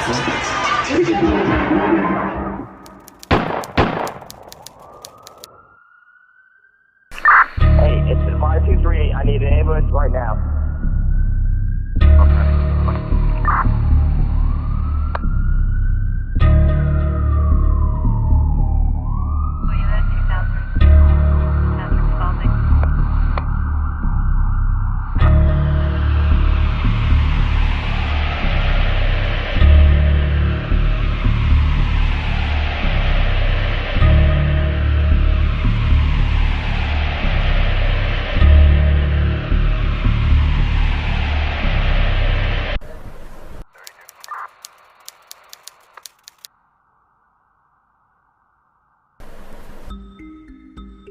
Hey, it's 5238. I need an ambulance right now.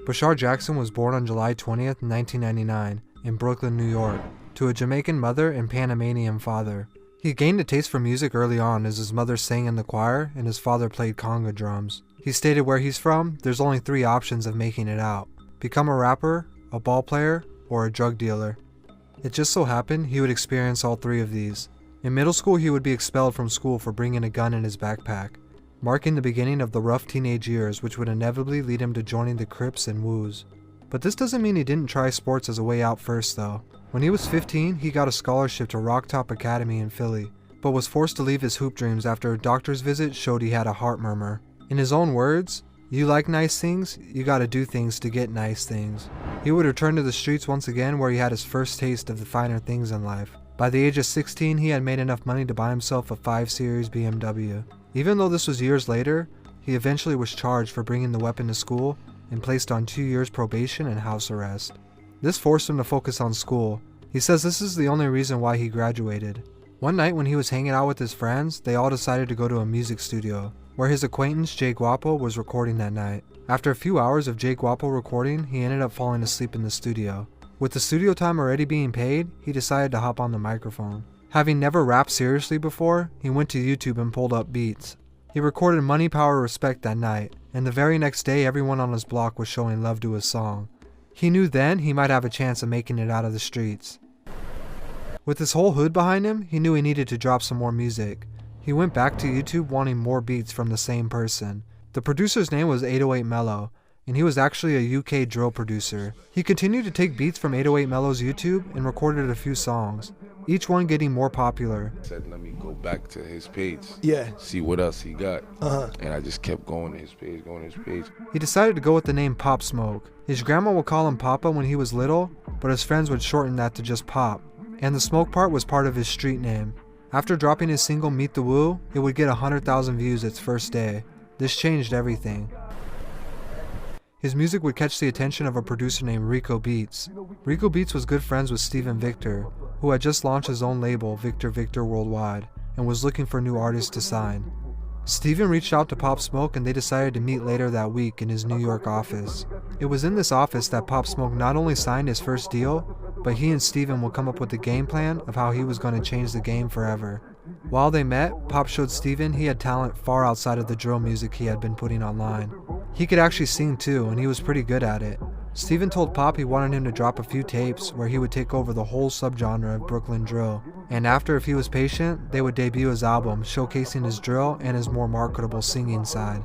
Bashar Jackson was born on July 20th, 1999, in Brooklyn, New York, to a Jamaican mother and Panamanian father. He gained a taste for music early on as his mother sang in the choir and his father played conga drums. He stated where he's from, there's only 3 options of making it out: become a rapper, a ball player, or a drug dealer. It just so happened he would experience all 3 of these. In middle school, he would be expelled from school for bringing a gun in his backpack, marking the beginning of the rough teenage years which would inevitably lead him to joining the Crips and Woos. But this doesn't mean he didn't try sports as a way out first though. When he was 15, he got a scholarship to Rocktop Academy in Philly, but was forced to leave his hoop dreams after a doctor's visit showed he had a heart murmur. In his own words, "You like nice things, you gotta do things to get nice things." He would return to the streets once again where he had his first taste of the finer things in life. By the age of 16, he had made enough money to buy himself a 5 Series BMW. Even though this was years later, he eventually was charged for bringing the weapon to school and placed on 2 years probation and house arrest. This forced him to focus on school. He says this is the only reason why he graduated. One night when he was hanging out with his friends, they all decided to go to a music studio, where his acquaintance Jay Guapo was recording that night. After a few hours of Jay Guapo recording, he ended up falling asleep in the studio. With the studio time already being paid, he decided to hop on the microphone. Having never rapped seriously before, he went to YouTube and pulled up beats. He recorded Money, Power, Respect that night, and the very next day everyone on his block was showing love to his song. He knew then he might have a chance of making it out of the streets. With his whole hood behind him, he knew he needed to drop some more music. He went back to YouTube wanting more beats from the same person. The producer's name was 808 Mellow, and he was actually a UK drill producer. He continued to take beats from 808 Mellow's YouTube and recorded a few songs, each one getting more popular. Said, let me go back to his page. Yeah. See what else he got. And I just kept going to his page, He decided to go with the name Pop Smoke. His grandma would call him Papa when he was little, but his friends would shorten that to just Pop, and the smoke part was part of his street name. After dropping his single Meet the Woo, it would get 100,000 views its first day. This changed everything. His music would catch the attention of a producer named Rico Beats. Rico Beats was good friends with Steven Victor, who had just launched his own label, Victor Victor Worldwide, and was looking for new artists to sign. Steven reached out to Pop Smoke and they decided to meet later that week in his New York office. It was in this office that Pop Smoke not only signed his first deal, but he and Steven would come up with a game plan of how he was going to change the game forever. While they met, Pop showed Steven he had talent far outside of the drill music he had been putting online. He could actually sing too, and he was pretty good at it. Steven told Pop he wanted him to drop a few tapes where he would take over the whole subgenre of Brooklyn drill, and after if he was patient, they would debut his album showcasing his drill and his more marketable singing side.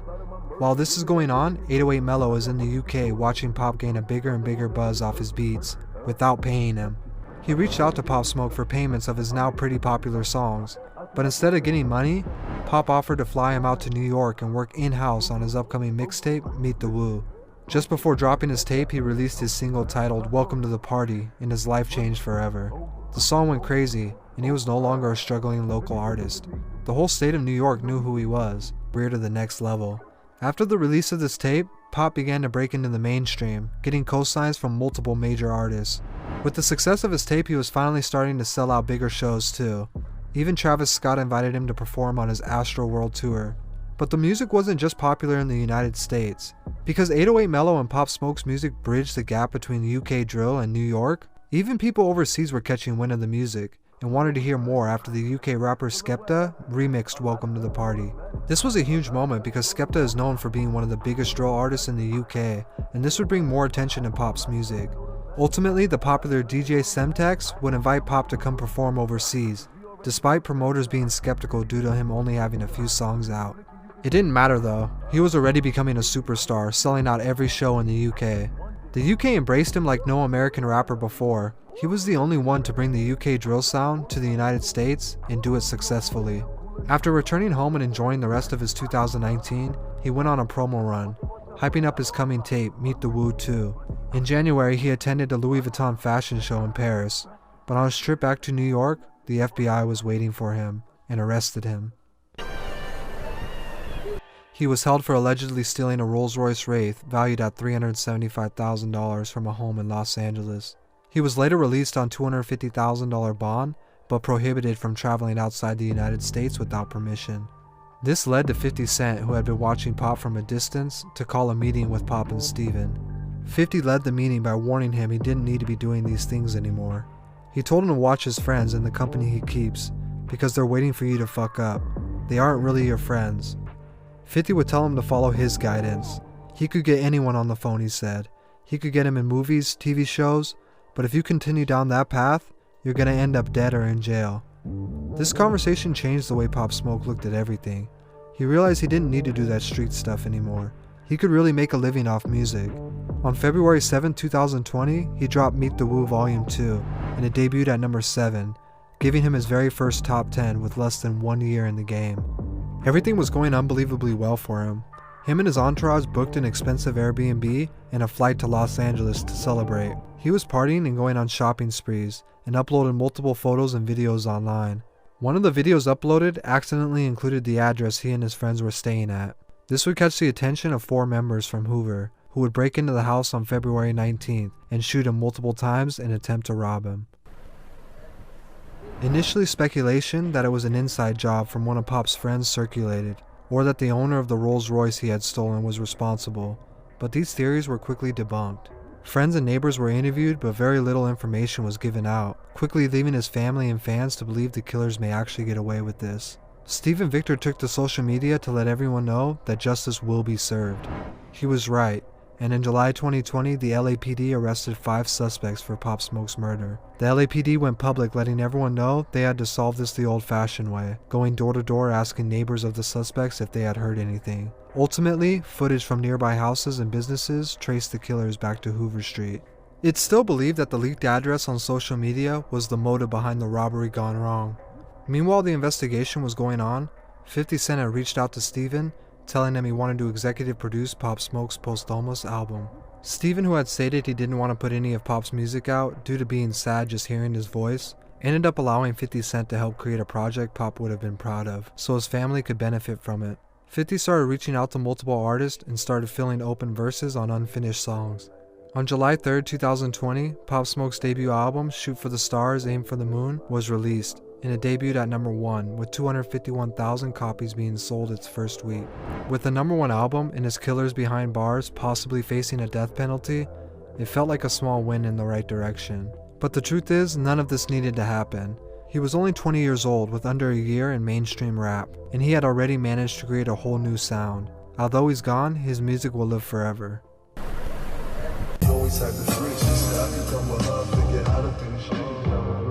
While this is going on, 808 Mellow is in the UK watching Pop gain a bigger and bigger buzz off his beats, without paying him. He reached out to Pop Smoke for payments of his now pretty popular songs, but instead of getting money, Pop offered to fly him out to New York and work in-house on his upcoming mixtape, Meet the Woo. Just before dropping his tape, he released his single titled Welcome to the Party, and his life changed forever. The song went crazy, and he was no longer a struggling local artist. The whole state of New York knew who he was, We're to the next level. After the release of this tape, Pop began to break into the mainstream, getting co-signs from multiple major artists. With the success of his tape, he was finally starting to sell out bigger shows too. Even Travis Scott invited him to perform on his Astro World Tour. But the music wasn't just popular in the United States. Because 808 Mellow and Pop Smoke's music bridged the gap between UK drill and New York, even people overseas were catching wind of the music and wanted to hear more after the UK rapper Skepta remixed Welcome to the Party. This was a huge moment because Skepta is known for being one of the biggest drill artists in the UK, and this would bring more attention to Pop's music. Ultimately, the popular DJ Semtex would invite Pop to come perform overseas, despite promoters being skeptical due to him only having a few songs out. It didn't matter though, he was already becoming a superstar, selling out every show in the UK. The UK embraced him like no American rapper before. He was the only one to bring the UK drill sound to the United States and do it successfully. After returning home and enjoying the rest of his 2019, he went on a promo run, hyping up his coming tape, Meet the Woo 2. In January, he attended a Louis Vuitton fashion show in Paris, but on his trip back to New York, the FBI was waiting for him and arrested him. He was held for allegedly stealing a Rolls-Royce Wraith valued at $375,000 from a home in Los Angeles. He was later released on $250,000 bond, but prohibited from traveling outside the United States without permission. This led to 50 Cent, who had been watching Pop from a distance, to call a meeting with Pop and Steven. 50 led the meeting by warning him he didn't need to be doing these things anymore. He told him to watch his friends and the company he keeps, because they're waiting for you to fuck up. They aren't really your friends. 50 would tell him to follow his guidance. He could get anyone on the phone, he said. He could get him in movies, TV shows, but if you continue down that path, you're gonna end up dead or in jail. This conversation changed the way Pop Smoke looked at everything. He realized he didn't need to do that street stuff anymore. He could really make a living off music. On February 7, 2020, he dropped Meet the Woo Volume 2, and it debuted at number 7, giving him his very first top 10 with less than 1 year in the game. Everything was going unbelievably well for him. Him and his entourage booked an expensive Airbnb and a flight to Los Angeles to celebrate. He was partying and going on shopping sprees, and uploaded multiple photos and videos online. One of the videos uploaded accidentally included the address he and his friends were staying at. This would catch the attention of 4 members from Hoover, who would break into the house on February 19th and shoot him multiple times in an attempt to rob him. Initially, speculation that it was an inside job from one of Pop's friends circulated, or that the owner of the Rolls-Royce he had stolen was responsible, but these theories were quickly debunked. Friends and neighbors were interviewed, but very little information was given out, quickly leaving his family and fans to believe the killers may actually get away with this. Steven Victor took to social media to let everyone know that justice will be served. He was right, and in July 2020, the LAPD arrested 5 suspects for Pop Smoke's murder. The LAPD went public, letting everyone know they had to solve this the old-fashioned way, going door to door asking neighbors of the suspects if they had heard anything. Ultimately, footage from nearby houses and businesses traced the killers back to Hoover Street. It's still believed that the leaked address on social media was the motive behind the robbery gone wrong. Meanwhile, the investigation was going on. 50 Cent had reached out to Steven, telling him he wanted to executive produce Pop Smoke's posthumous album. Steven, who had stated he didn't want to put any of Pop's music out due to being sad just hearing his voice, ended up allowing 50 Cent to help create a project Pop would have been proud of, so his family could benefit from it. 50 started reaching out to multiple artists and started filling open verses on unfinished songs. On July 3, 2020, Pop Smoke's debut album, Shoot for the Stars, Aim for the Moon, was released, and it debuted at number 1, with 251,000 copies being sold its first week. With the number 1 album and his killers behind bars possibly facing a death penalty, it felt like a small win in the right direction. But the truth is, none of this needed to happen. He was only 20 years old with under a year in mainstream rap, and he had already managed to create a whole new sound. Although he's gone, his music will live forever. Always had the switch, I could come with love to get out of this shit, you know.